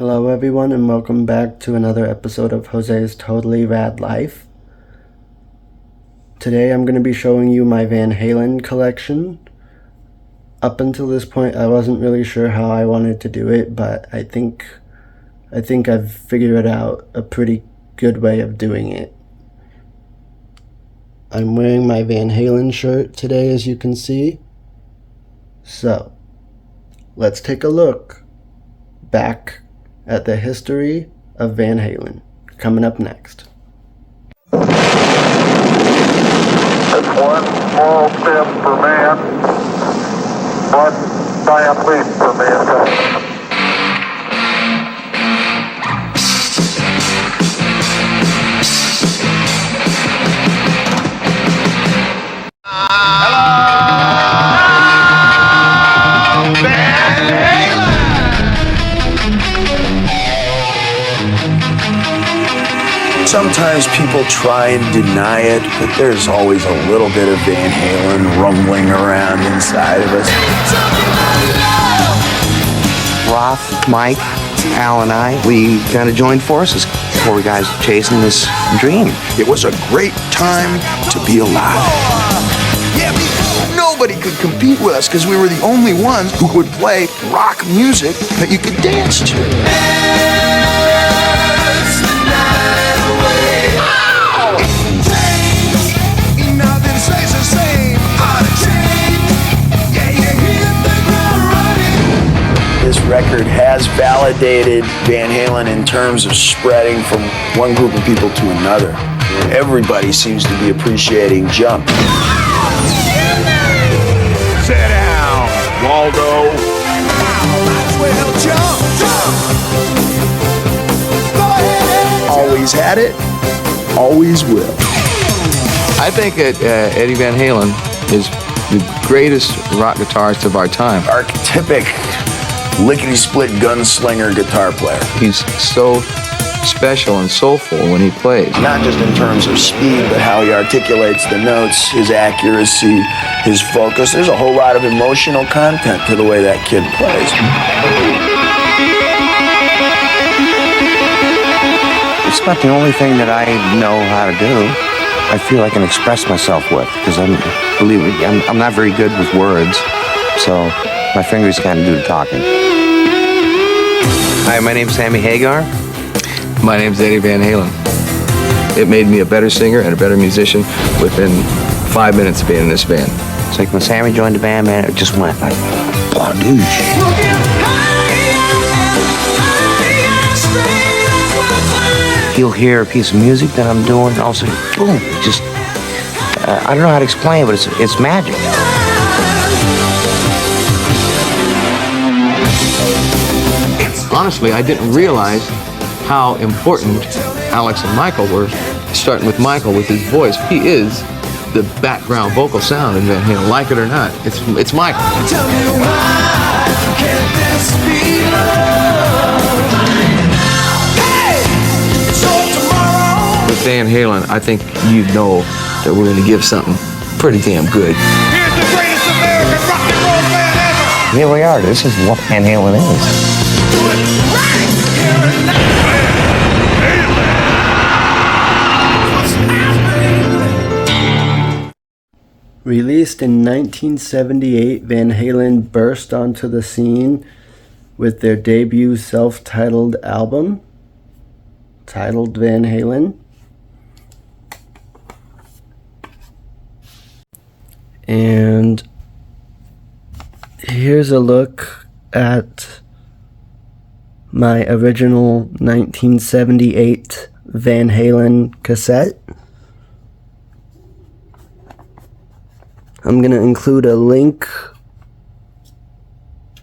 Hello everyone and welcome back to another episode of Jose's Totally Rad Life. Today I'm going to be showing you my Van Halen collection. Up until this point I wasn't really sure how I wanted to do it, but I think I've figured out a pretty good way of doing it. I'm wearing my Van Halen shirt today, as you can see. So, let's take a look back at the history of Van Halen, coming up next. It's one small step for man, one giant leap for mankind. Sometimes people try and deny it, but there's always a little bit of Van Halen rumbling around inside of us. Roth, Mike, Al, and I, we kind of joined forces. Four guys chasing this dream. It was a great time to be alive. Nobody could compete with us because we were the only ones who could play rock music that you could dance to. This record has validated Van Halen in terms of spreading from one group of people to another. Everybody seems to be appreciating Jump. Sit down, Waldo. Well, jump. Always had it, always will. I think that Eddie Van Halen is the greatest rock guitarist of our time. Archetypic lickety-split gunslinger guitar player. He's so special and soulful when he plays. Not just in terms of speed, but how he articulates the notes, his accuracy, his focus. There's a whole lot of emotional content to the way that kid plays. It's not the only thing that I know how to do. I feel I can express myself with, because I'm not very good with words, so my fingers kind of do the talking. Hi, my name's Sammy Hagar. My name's Eddie Van Halen. It made me a better singer and a better musician within 5 minutes of being in this band. It's like when Sammy joined the band, man, it just went like, badoosh. You'll hear a piece of music that I'm doing, and also, boom, just, I don't know how to explain it, but it's magic. Honestly, I didn't realize how important Alex and Michael were, starting with Michael with his voice. He is the background vocal sound in Van Halen, like it or not. It's Michael. Tell me why can't this be love? Hey! So tomorrow. With Van Halen, I think you know that we're going to give something pretty damn good. Here's the greatest American rock and roll band ever. Here we are. This is what Van Halen is. Released in 1978, Van Halen burst onto the scene with their debut self-titled album, titled Van Halen. And here's a look at my original 1978 Van Halen cassette. I'm going to include a link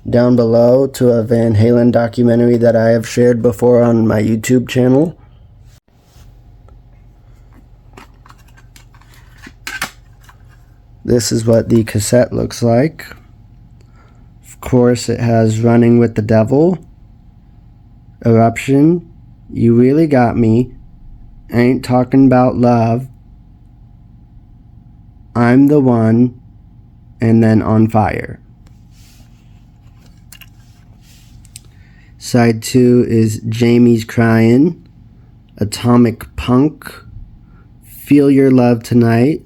down below to a Van Halen documentary that I have shared before on my YouTube channel. This is what the cassette looks like. Of course, it has Running with the Devil, Eruption, You Really Got Me, Ain't Talking About Love, I'm the One, and then On Fire. Side 2 is Jamie's Crying, Atomic Punk, Feel Your Love Tonight,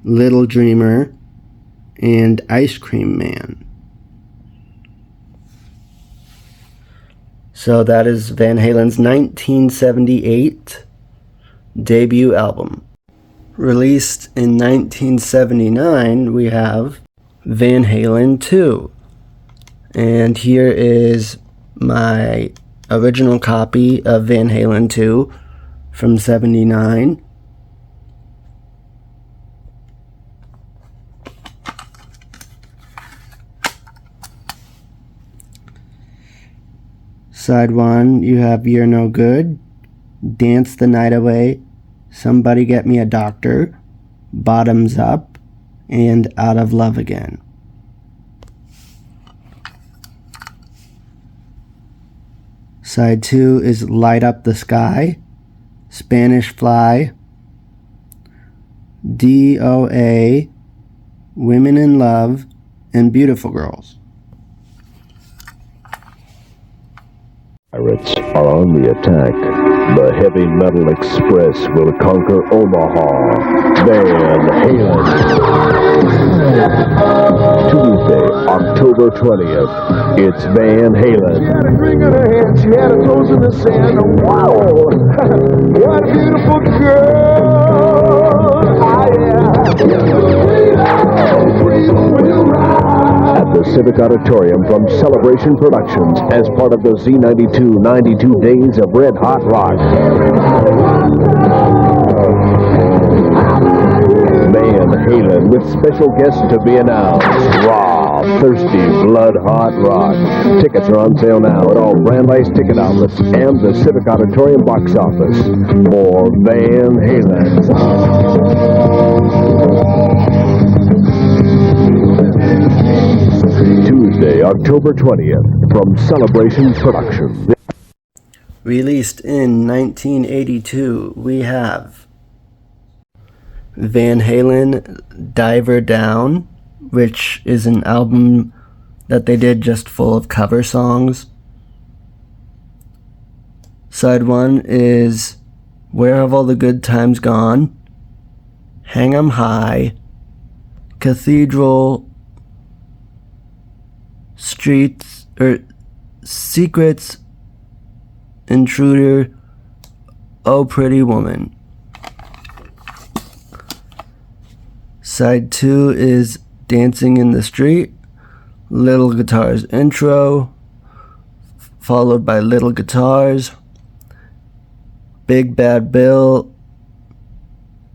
Little Dreamer, and Ice Cream Man. So that is Van Halen's 1978 debut album. Released in 1979, we have Van Halen 2. And here is my original copy of Van Halen 2 from 79. Side 1, you have You're No Good, Dance the Night Away, Somebody Get Me a Doctor, Bottoms Up, and Out of Love Again. Side 2 is Light Up the Sky, Spanish Fly, DOA, Women in Love, and Beautiful Girls. Pirates are on the attack. The Heavy Metal Express will conquer Omaha. Van Halen. Tuesday, October 20th. It's Van Halen. She had a drink in her hand, she had her toes in the sand. Wow, what a beautiful girl. At the Civic Auditorium from Celebration Productions as part of the Z92 92 Days of Red Hot Rock. Van Halen with special guests to be announced. Raw, thirsty, blood hot rock. Tickets are on sale now at all Brandeis ticket outlets and the Civic Auditorium box office for Van Halen. Tuesday, October 20th, from Celebration Productions. Released in 1982, we have Van Halen Diver Down, which is an album that they did just full of cover songs. Side 1 is Where Have All the Good Times Gone, Hang 'em High, Cathedral, Streets, Secrets, Intruder, Oh Pretty Woman. Side 2 is Dancing in the Street, Little Guitars Intro, followed by Little Guitars. Big Bad Bill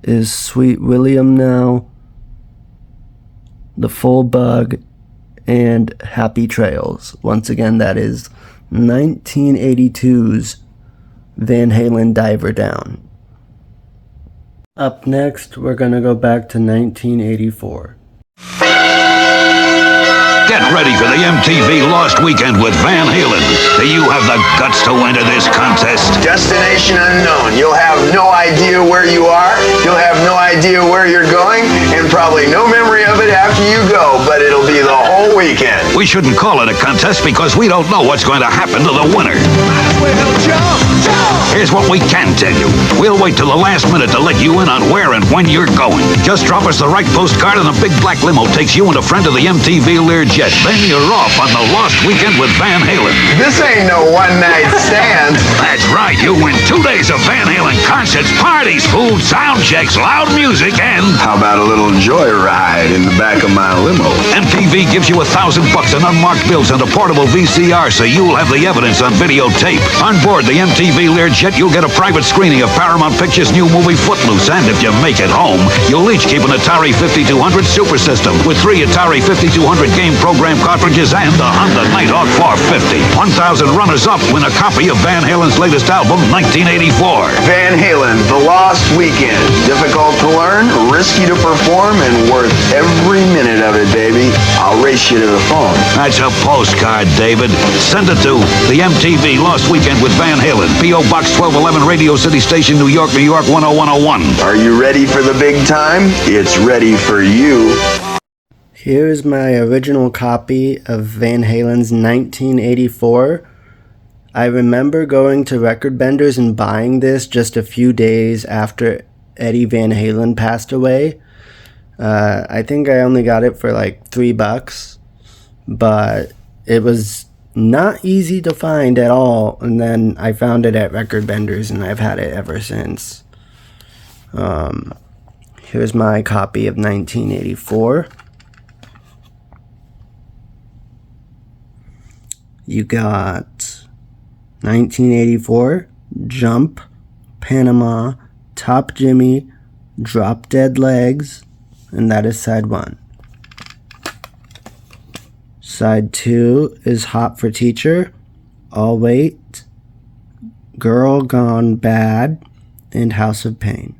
is Sweet William Now, The Full Bug, and Happy Trails. Once again, that is 1982's Van Halen Diver Down. Up next, we're gonna go back to 1984. Get ready for the MTV Lost Weekend with Van Halen. Do you have the guts to enter this contest? Destination unknown. You'll have no idea where you are. You'll have no idea where you're going, and probably no memory of it after you go, but it'll be the whole weekend. We shouldn't call it a contest because we don't know what's going to happen to the winner. Here's what we can tell you. We'll wait till the last minute to let you in on where and when you're going. Just drop us the right postcard and a big black limo takes you and a friend to the MTV Learjet. Then you're off on the Lost Weekend with Van Halen. This ain't no one-night stand. That's right. You win 2 days of Van Halen concerts, parties, food, sound checks, loud music, and... How about a little joyride in the back of my limo? MTV gives you $1,000 in unmarked bills and a portable VCR so you'll have the evidence on videotape. On board the MTV Learjet, you'll get a private screening of Paramount Pictures' new movie Footloose, and if you make it home, you'll each keep an Atari 5200 Super System with 3 Atari 5200 game program cartridges and a Honda Nighthawk 450. 1,000 runners-up win a copy of Van Halen's latest album, 1984. Van Halen, The Lost Weekend. Difficult to learn, risky to perform, and worth every minute of it, baby. I'll race you to the phone. That's a postcard, David. Send it to the MTV Lost Weekend with Van Halen, P.O. Box 1211, Radio City Station, New York, New York 10101. Are you ready for the big time? It's ready for you. Here's my original copy of Van Halen's 1984 I remember going to Record Benders and buying this just a few days after Eddie Van Halen passed away. I think I only got it for like $3, but it was not easy to find at all. And then I found it at Record Benders and I've had it ever since. Here's my copy of 1984. You got 1984, Jump, Panama, Top Jimmy, Drop Dead Legs, and that is side 1. Side 2 is Hot for Teacher, All Wait, Girl Gone Bad, and House of Pain.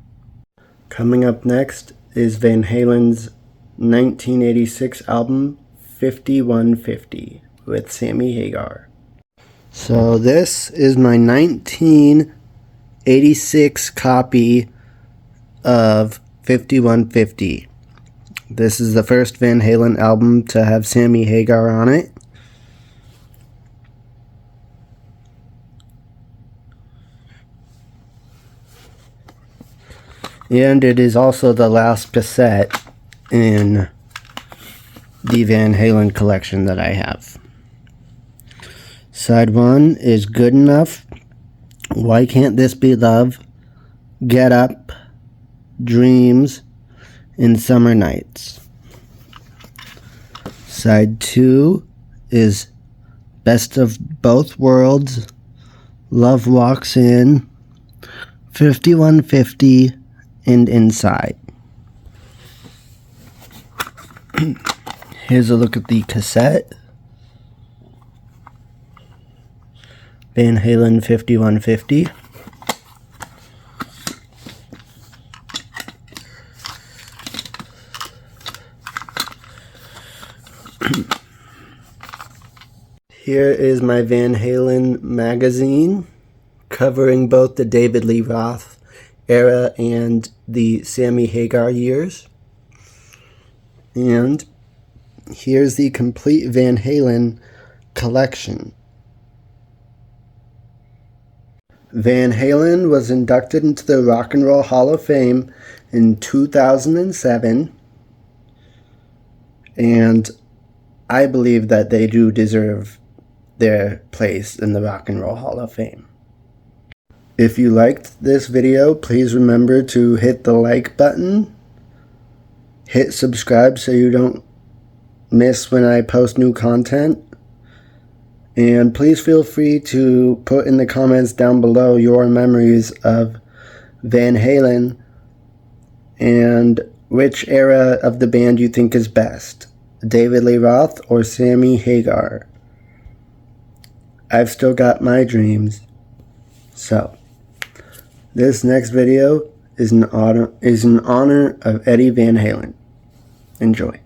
Coming up next is Van Halen's 1986 album 5150 with Sammy Hagar. So this is my 1986 copy of 5150. This is the first Van Halen album to have Sammy Hagar on it. And it is also the last cassette in the Van Halen collection that I have. Side 1 is Good Enough, Why Can't This Be Love, Get Up, Dreams, and Summer Nights. Side 2 is Best of Both Worlds, Love Walks In, 5150, and Inside. Here's a look at the cassette. Van Halen 5150. Here is my Van Halen magazine covering both the David Lee Roth era and the Sammy Hagar years. And here's the complete Van Halen collection. Van Halen was inducted into the Rock and Roll Hall of Fame in 2007, and I believe that they do deserve their place in the Rock and Roll Hall of Fame. If you liked this video, please remember to hit the like button, hit subscribe so you don't miss when I post new content, and please feel free to put in the comments down below your memories of Van Halen and which era of the band you think is best, David Lee Roth or Sammy Hagar. I've still got my dreams. So, this next video is in honor of Eddie Van Halen. Enjoy.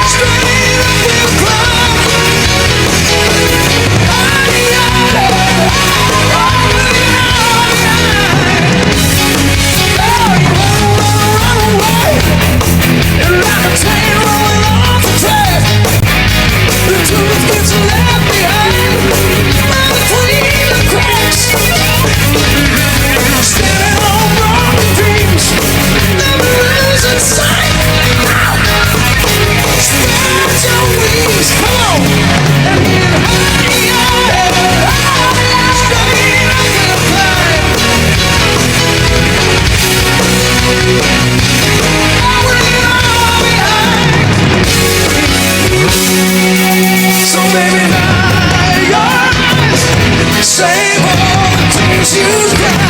Straight Save all the tears you've got.